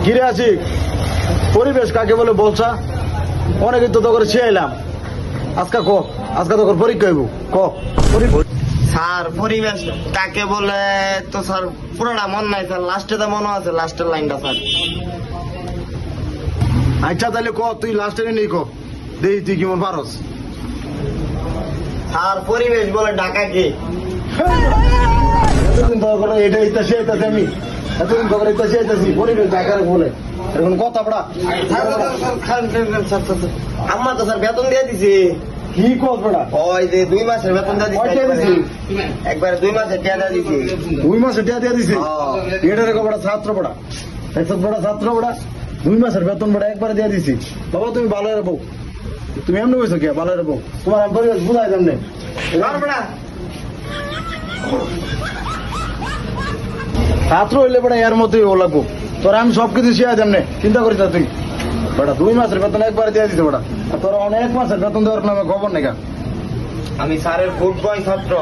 ঘিরে আছি পরিবেশ কাকে বলে বলছা অনেকে তো তোকে ছিলাম আজকে আজকে তোর পরীক্ষা হইব স্যার পরিবেশ কাকে বলে তো স্যার পুরোটা মন নাই স্যার, লাস্টে তো মনে আছে, লাস্টের লাইনটা স্যার। আচ্ছা তাহলে তুই লাস্টে নেই দেখি তুই কেমন পারস। স্যার পরিবেশ বলে ঢাকাকে। এতদিন তো এটা ইতাসি আইতাছি আমি, এতদিন তো ইতাসি আইতাছি পরিবেশ ঢাকার বলে এখন কথা পড়া আমার তো স্যার বেতন দিয়ে দিছি। কি কর পড়া ওই যে 2 মাসের বেতন দিয়ে কয়টা দিছি? দিছি, একবারে 2 মাসের টাকা দিয়ে দিছি। 2 মাসে টিয়া দিয়ে দিছি হ্যাঁ। এটা রেখো বড়া ছাত্র পড়া, একশো বড়া ছাত্র পড়া 2 মাসের বেতন বড়া একবারে দিয়ে দিছি। বাবা তুমি ভালো রাখবো, তুমি এমনি বলছো কে ভালো রাখবো, তোমার আমি পরিবেশ বুঝাই দেমনে ছাত্র হইলে বেটা এর মতোই ও লাগবো, তোর আমি সবকিছু শিখাই দেমনে, চিন্তা করিস না তুই। বেটা 2 মাসের বেতন একবারে দিয়ে দিছে বেটা, আর তোর অনেক মাসের বেতন দেওয়ার নামে খবর নেই। আমি স্যারের গুড বয় ছাত্র।